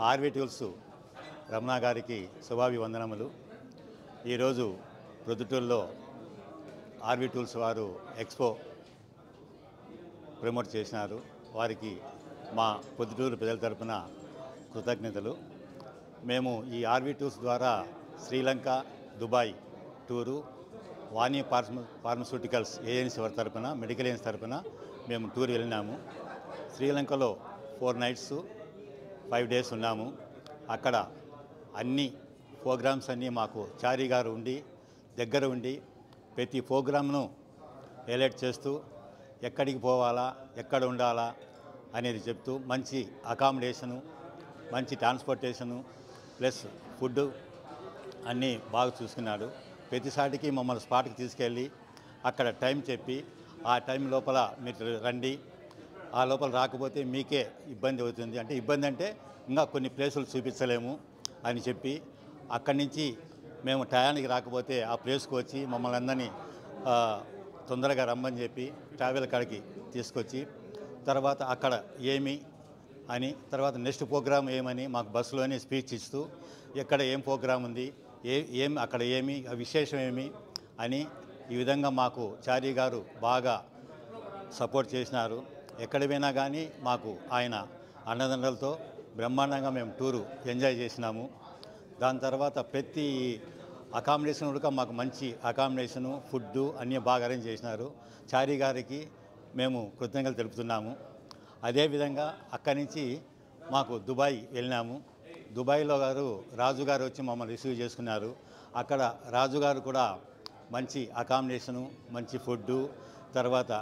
RV tools Ramana గారికి శుభాభివందనములు. ఈరోజు ప్రొద్దుటూరులో ఆర్వి టూల్స్ వారు ఎక్స్పో ప్రమోట్ చేసినారు. వారికి మా పొద్దుటూరు ప్రజల తరపున కృతజ్ఞతలు. మేము ఈ ఆర్వి టూల్స్ ద్వారా శ్రీలంక, దుబాయ్ టూరు, వాణి ఫార్మస్యూటికల్స్ ఏజెన్సీ వారి తరపున, మెడికల్ ఏజెన్సీ తరపున మేము టూర్ వెళ్ళినాము. శ్రీలంకలో 4 nights 5 days ఉన్నాము. అక్కడ అన్ని ప్రోగ్రామ్స్ అన్నీ మాకు చారీ గారు ఉండి దగ్గర ఉండి ప్రతి ప్రోగ్రామ్ను హైలైట్ చేస్తూ ఎక్కడికి పోవాలా, ఎక్కడ ఉండాలా అనేది చెప్తూ మంచి అకామిడేషను, మంచి ట్రాన్స్పోర్టేషను ప్లస్ ఫుడ్ అన్నీ బాగా చూసుకున్నాడు. ప్రతిసారికి మమ్మల్ని స్పాట్కి తీసుకెళ్ళి అక్కడ టైం చెప్పి ఆ టైం లోపల మీరు రండి, ఆ లోపల రాకపోతే మీకే ఇబ్బంది అవుతుంది, అంటే ఇబ్బంది అంటే ఇంకా కొన్ని ప్లేసులు చూపించలేము అని చెప్పి అక్కడి నుంచి మేము టయానికి రాకపోతే ఆ ప్లేస్కి వచ్చి మమ్మల్ని అందరినీ తొందరగా రమ్మని చెప్పి ట్రావెల్ కాడికి తీసుకొచ్చి తర్వాత అక్కడ ఏమి అని, తర్వాత నెక్స్ట్ ప్రోగ్రామ్ ఏమని మాకు బస్సులోనే స్పీచ్ ఇస్తూ ఎక్కడ ఏం ప్రోగ్రామ్ ఉంది, అక్కడ ఏమి విశేషం ఏమి అని ఈ విధంగా మాకు చారీ గారు బాగా సపోర్ట్ చేసినారు. ఎక్కడ పోయినా కానీ మాకు ఆయన అన్నదండలతో బ్రహ్మాండంగా మేము టూరు ఎంజాయ్ చేసినాము. దాని తర్వాత ప్రతి అకామిడేషన్ కూడా మాకు మంచి అకామిడేషను, ఫుడ్డు అన్నీ బాగా అరేంజ్ చేసినారు. చారీ గారికి మేము కృతజ్ఞతలు తెలుపుతున్నాము. అదేవిధంగా అక్కడి నుంచి మాకు దుబాయ్ వెళ్ళినాము. దుబాయ్లో రాజుగారు వచ్చి మమ్మల్ని రిసీవ్ చేసుకున్నారు. అక్కడ రాజుగారు కూడా మంచి అకామిడేషను, మంచి ఫుడ్డు, తర్వాత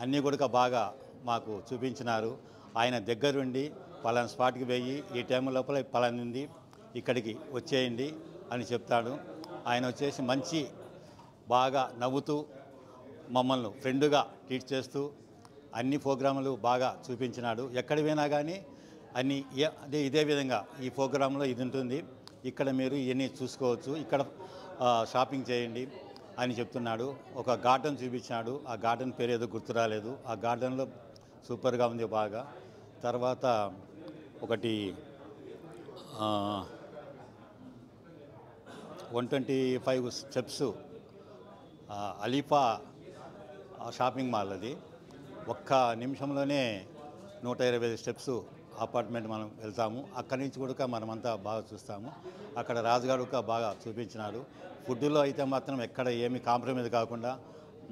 అన్నీ కూడా బాగా మాకు చూపించినారు. ఆయన దగ్గరుండి పలానా స్పాట్కి పోయి ఈ టైం లోపల పలానా ఉంది, ఇక్కడికి వచ్చేయండి అని చెప్తాడు. ఆయన వచ్చేసి మంచి బాగా నవ్వుతూ మమ్మల్ని ఫ్రెండ్గా ట్రీట్ చేస్తూ అన్ని ప్రోగ్రాములు బాగా చూపించినాడు. ఎక్కడ పోయినా కానీ అన్నీ ఇదే విధంగా ఈ ప్రోగ్రాంలో ఇది ఉంటుంది, ఇక్కడ మీరు ఇవన్నీ చూసుకోవచ్చు, ఇక్కడ షాపింగ్ చేయండి అని చెప్తున్నాడు. ఒక గార్డెన్ చూపించినాడు. ఆ గార్డెన్ పేరు ఏదో గుర్తు రాలేదు. ఆ గార్డెన్లో సూపర్గా ఉంది బాగా. తర్వాత ఒకటి 125 steps అలీఫా షాపింగ్ మాల్, అది ఒక్క నిమిషంలోనే 125 steps అపార్ట్మెంట్ మనం వెళ్తాము. అక్కడి నుంచి కూడా మనమంతా బాగా చూస్తాము. అక్కడ రాజుగారు బాగా చూపించినాడు. ఫుడ్లో అయితే మాత్రం ఎక్కడ ఏమి కాంప్రమైజ్ కాకుండా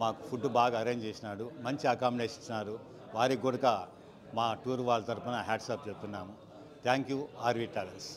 మాకు ఫుడ్ బాగా అరేంజ్ చేసినాడు. మంచి అకామిడేషన్ ఇచ్చినారు. వారికి కూడా మా టూర్ వాళ్ళ తరఫున హ్యాట్స్ ఆఫ్ చెప్తున్నాము. Thank you RV travels.